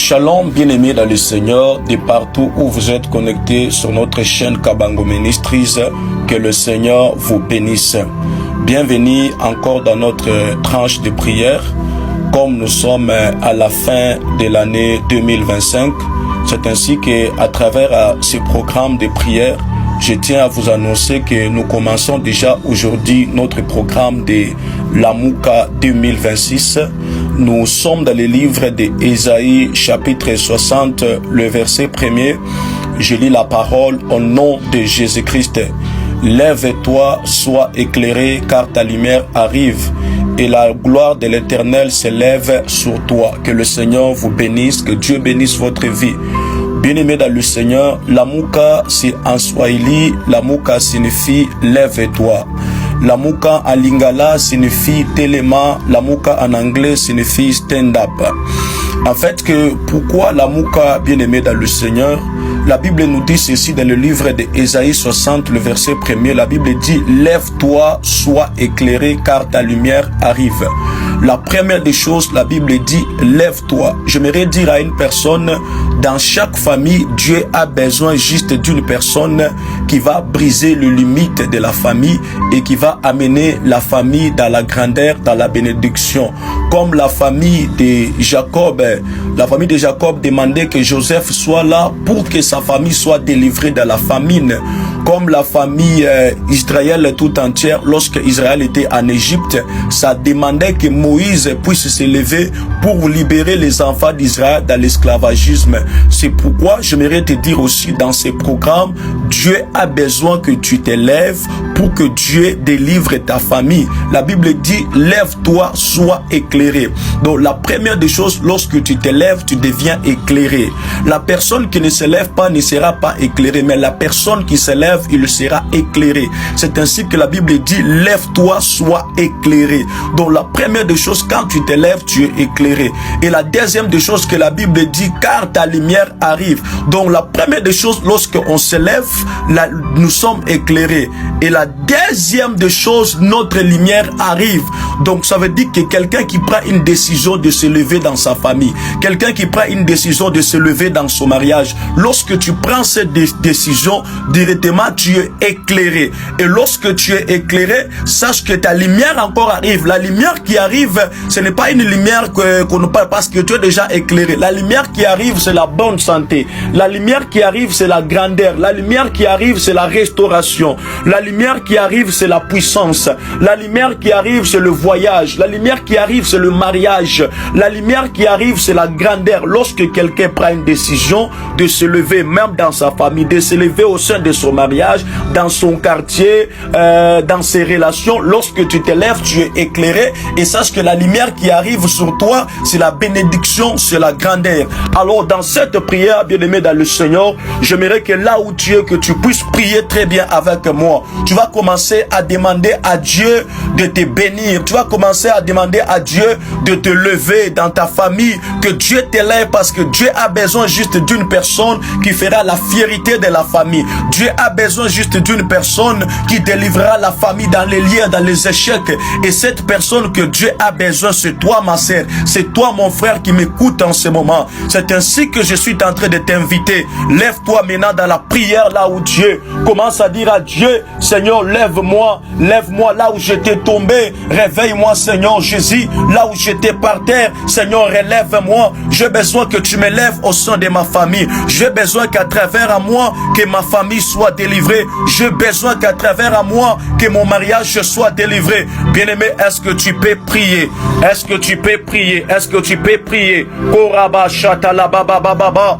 Shalom, bien-aimés dans le Seigneur, de partout où vous êtes connectés sur notre chaîne Kabango Ministries, que le Seigneur vous bénisse. Bienvenue encore dans notre tranche de prière. Comme nous sommes à la fin de l'année 2025, c'est ainsi qu'à travers ce programme de prière, je tiens à vous annoncer que nous commençons déjà aujourd'hui notre programme de l'Amouka 2026. Nous sommes dans le livre d'Ésaïe, chapitre 60, le verset 1er. Je lis la parole au nom de Jésus-Christ. Lève-toi, sois éclairé, car ta lumière arrive, et la gloire de l'Éternel s'élève sur toi. Que le Seigneur vous bénisse, que Dieu bénisse votre vie. Bien-aimé dans le Seigneur, l'Amouka, c'est en Swahili, l'Amouka signifie lève-toi. L'Amouka en lingala signifie téléma, l'Amouka en anglais signifie stand-up. En fait, pourquoi l'Amouka, bien-aimé dans le Seigneur? La Bible nous dit ceci dans le livre d'Ésaïe 60, le verset 1er. La Bible dit « Lève-toi, sois éclairé, car ta lumière arrive ». La première des choses, la Bible dit « Lève-toi ». J'aimerais dire à une personne, dans chaque famille, Dieu a besoin juste d'une personne qui va briser les limites de la famille et qui va amener la famille dans la grandeur, dans la bénédiction. Comme la famille de Jacob demandait que Joseph soit là pour que sa famille soit délivrée de la famine. Comme la famille Israël tout entière, lorsque Israël était en Égypte, ça demandait que Moïse puisse se lever pour libérer les enfants d'Israël dans l'esclavagisme. C'est pourquoi j'aimerais te dire aussi dans ces programmes, Dieu a besoin que tu te lèves pour que Dieu délivre ta famille. La Bible dit, lève-toi, sois éclairé. Donc la première des choses, lorsque tu te lèves, tu deviens éclairé. La personne qui ne se lève pas ne sera pas éclairée, mais la personne qui se lève, il sera éclairé. C'est ainsi que la Bible dit, lève-toi, sois éclairé. Donc la première des choses, quand tu te lèves, tu es éclairé. Et la deuxième des choses que la Bible dit, car ta lumière arrive. Donc la première des choses, lorsqu'on se lève, nous sommes éclairés. Et la deuxième des choses, notre lumière arrive. Donc ça veut dire que quelqu'un qui prend une décision de se lever dans sa famille, quelqu'un qui prend une décision de se lever dans son mariage, lorsque tu prends cette décision, directement tu es éclairé. Et lorsque tu es éclairé, sache que ta lumière encore arrive. La lumière qui arrive, ce n'est pas une lumière qu'on ne parle parce que tu es déjà éclairé. La lumière qui arrive, c'est la bonne santé. La lumière qui arrive, c'est la grandeur. La lumière qui arrive, c'est la restauration. La lumière qui arrive, c'est la puissance. La lumière qui arrive, c'est le voyage. La lumière qui arrive, c'est le mariage. La lumière qui arrive, c'est la grandeur. Lorsque quelqu'un prend une décision de se lever, même dans sa famille, de se lever au sein de son mariage, dans son quartier, dans ses relations, lorsque tu te lèves, tu es éclairé et sache que la lumière qui arrive sur toi, c'est la bénédiction, c'est la grandeur. Alors dans cette prière, bien-aimé dans le Seigneur, j'aimerais que là où tu es, que tu puisses prier très bien avec moi. Tu vas commencer à demander à Dieu de te bénir. Tu vas commencer à demander à Dieu de te lever dans ta famille, que Dieu t'élève parce que Dieu a besoin juste d'une personne qui fera la fierté de la famille. Dieu a besoin juste d'une personne qui délivrera la famille dans les liens, dans les échecs. Et cette personne que Dieu a besoin, c'est toi ma sœur, c'est toi mon frère qui m'écoute en ce moment. C'est ainsi que je suis en train de t'inviter. Lève-toi maintenant dans la prière là où Dieu commence à dire à Dieu, Seigneur, lève-moi là où j'étais tombé, réveille-moi Seigneur Jésus, là où j'étais par terre, Seigneur, relève-moi. J'ai besoin que tu me lèves au sein de ma famille. J'ai besoin qu'à travers à moi, que ma famille soit délivrée. J'ai besoin qu'à travers à moi, que mon mariage soit délivré. Bien-aimé, est-ce que tu peux prier? Est-ce que tu peux prier? Est-ce que tu peux prier? Koraba shatala baba baba.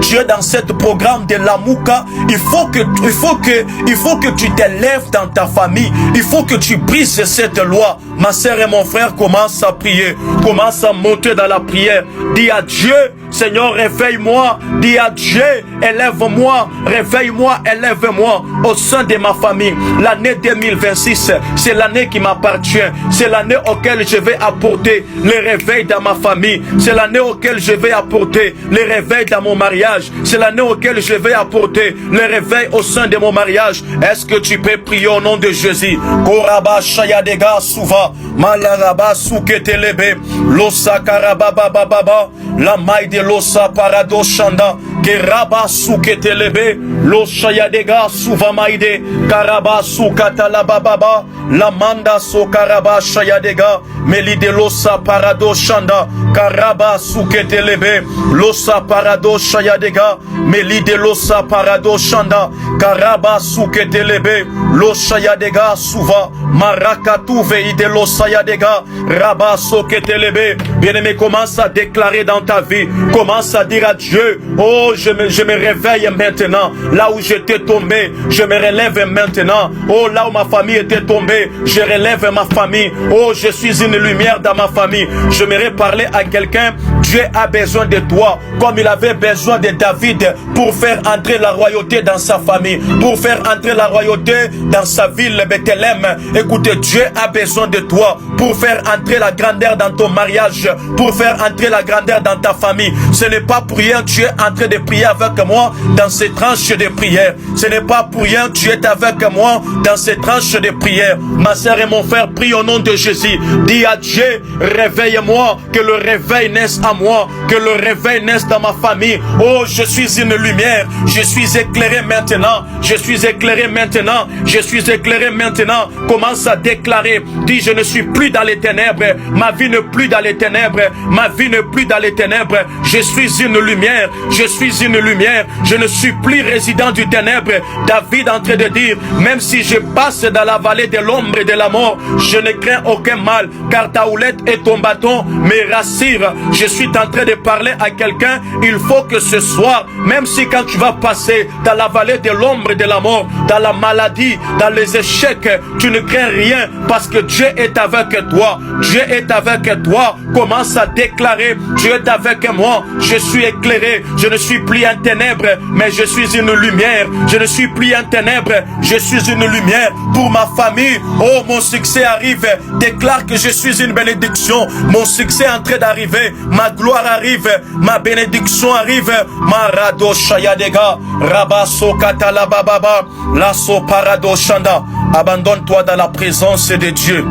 Tu es dans ce programme de l'Amouka. Il faut que tu te lèves dans ta famille. Il faut que tu brises cette loi. Ma sœur et mon frère, commence à prier. Commence à monter dans la prière. Dis à Dieu, Seigneur, réveille-moi. Dis à Dieu, élève-moi, réveille-moi, élève-moi au sein de ma famille. L'année 2026, c'est l'année qui m'appartient. C'est l'année auquel je vais apporter le réveil dans ma famille. C'est l'année auquel je vais apporter le réveil dans mon mariage. C'est l'année auquel je vais apporter le réveil au sein de mon mariage. Est-ce que tu peux prier au nom de Jésus? Koraba Shayadega Souva, Malaraba Souketelebe, Losa Karababa Baba, la maille de Losa Parado Shanda, Keraba Souketelebe, Loshayadega Souva Maide, Karaba Soukatalaba Baba, la Manda Sokaraba Shayadega, Melide Losa Parado Shanda, Karaba Souketelebe, Losa Parado Shayadega, Melide Losa Parado Shanda, Karaba Souketelebe, Loshayadega Souva, Marakatu Veide Losayadega, Raba Soketelebe. Bien-aimé, commence à déclarer dans ta vie, commence à dire à Dieu, oh, je me réveille maintenant, là où j'étais tombé, je me relève maintenant, oh, là où ma famille était tombée, je relève ma famille, oh, je suis une lumière dans ma famille. J'aimerais parler à quelqu'un, Dieu a besoin de toi, comme il avait besoin de David pour faire entrer la royauté dans sa famille, pour faire entrer la royauté dans sa ville, Bethléem. Écoutez, Dieu a besoin de toi pour faire entrer la grandeur dans ton mariage, pour faire entrer la grandeur dans ta famille. Ce n'est pas pour rien Dieu est en train de prier avec moi dans ces tranches de prière. Ce n'est pas pour rien Dieu est avec moi dans ces tranches de prière. Ma sœur et mon frère, prie au nom de Jésus. Dis à Dieu, réveille-moi, que le réveil naisse à moi, que le réveil naisse dans ma famille. Oh, je suis une lumière, je suis éclairé maintenant, je suis éclairé maintenant, je suis éclairé maintenant. Commence à déclarer, dis, je ne suis plus dans les ténèbres, ma vie n'est plus dans les ténèbres, ma vie n'est plus dans les ténèbres, je suis une lumière, je suis une lumière, je ne suis plus résident du ténèbre. David est en train de dire, même si je passe dans la vallée de l'ombre et de la mort, je ne crains aucun mal, car ta houlette et ton bâton me rassurent. Je suis en train de parler à quelqu'un, il faut que ce soir, même si quand tu vas passer dans la vallée de l'ombre et de la mort, dans la maladie, dans les échecs, tu ne crains rien, parce que Dieu est avec toi. Dieu est avec toi. Commence à déclarer, Dieu est avec moi, je suis éclairé, je ne suis plus en ténèbres, mais je suis une lumière. Je ne suis plus en ténèbres, je suis une lumière pour ma famille. Oh, mon succès arrive. Déclare que je suis une bénédiction. Mon succès est en train d'arriver. Ma gloire arrive. Ma bénédiction arrive. Marado Shayadega, Rabaso Katalababa, Lasso Parado Shanda. Abandonne-toi dans la présence de Dieu.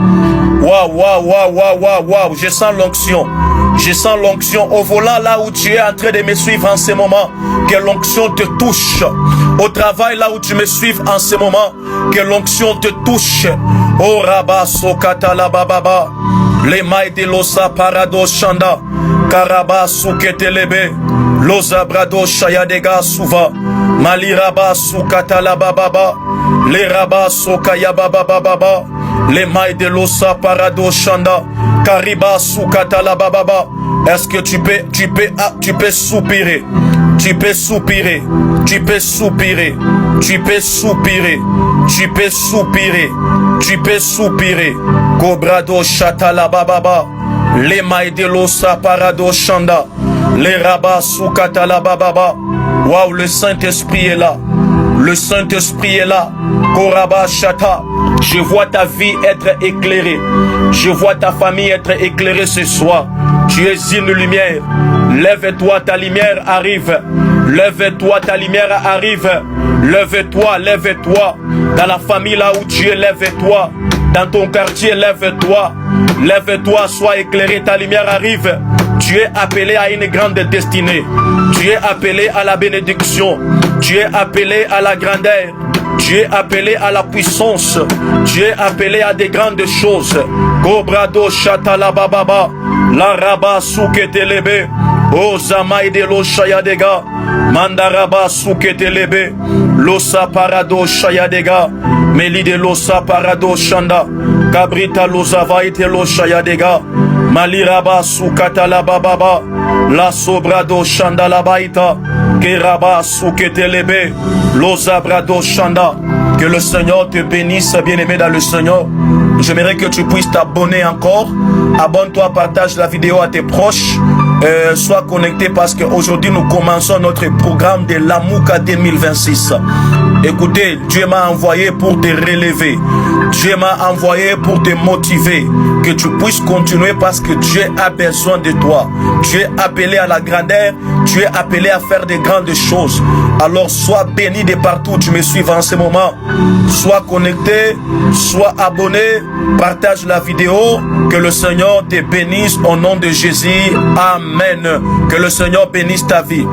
Waouh, waouh, waouh, waouh, waouh, waouh. Je sens l'onction. Je sens l'onction au volant là où tu es en train de me suivre en ce moment. Que l'onction te touche. Au travail là où tu me suives en ce moment. Que l'onction te touche. Oh Rabaso Katalababa. Les mailles de l'osa parado shanda. Karaba Souketelebe. Losa brado shayadega souva. Maliraba Soukatalababa. Les rabas Sokayababa. Les mailles de l'osa parado shanda. Kariba Soukatalababa. Est-ce que tu peux soupirer? Tu peux soupirer, tu peux soupirer, tu peux soupirer, tu peux soupirer, tu peux soupirer. Kobrado Shatalababa, les mailles de l'osa parado shanda, les rabas Soukatalababa. Waouh, le Saint-Esprit est là. Le Saint-Esprit est là. Koraba Shata. Je vois ta vie être éclairée. Je vois ta famille être éclairée ce soir. Tu es une lumière. Lève-toi, ta lumière arrive. Lève-toi, ta lumière arrive. Lève-toi, lève-toi. Dans la famille là où tu es, lève-toi. Dans ton quartier, lève-toi. Lève-toi, sois éclairé, ta lumière arrive. Tu es appelé à une grande destinée. Tu es appelé à la bénédiction. Tu es appelé à la grandeur. Tu es appelé à la puissance. Tu es appelé à des grandes choses. Kobrado Shatalababa. La Raba Souketelebe. O Zamaï de lo Shayadega. Mandaraba Souketelebe. Losa Parado Shayadega. Meli de Losa Parado Shanda. Kabrita Losavaite lo Shayadega. Maliraba Soukatalababa. La Sobrado Shanda Labaita. Keraba Souketelebe. Losabrado Shanda. Que le Seigneur te bénisse, bien-aimé dans le Seigneur. J'aimerais que tu puisses t'abonner encore Abonne-toi, partage la vidéo à tes proches. Sois connecté parce qu'aujourd'hui nous commençons notre programme de l'Amouka 2026. Écoutez, Dieu m'a envoyé pour te relever. Dieu m'a envoyé pour te motiver. Que tu puisses continuer parce que Dieu a besoin de toi. Tu es appelé à la grandeur. Tu es appelé à faire de grandes choses. Alors sois béni de partout où tu me suives en ce moment. Sois connecté, sois abonné, partage la vidéo. Que le Seigneur te bénisse au nom de Jésus. Amen. Que le Seigneur bénisse ta vie.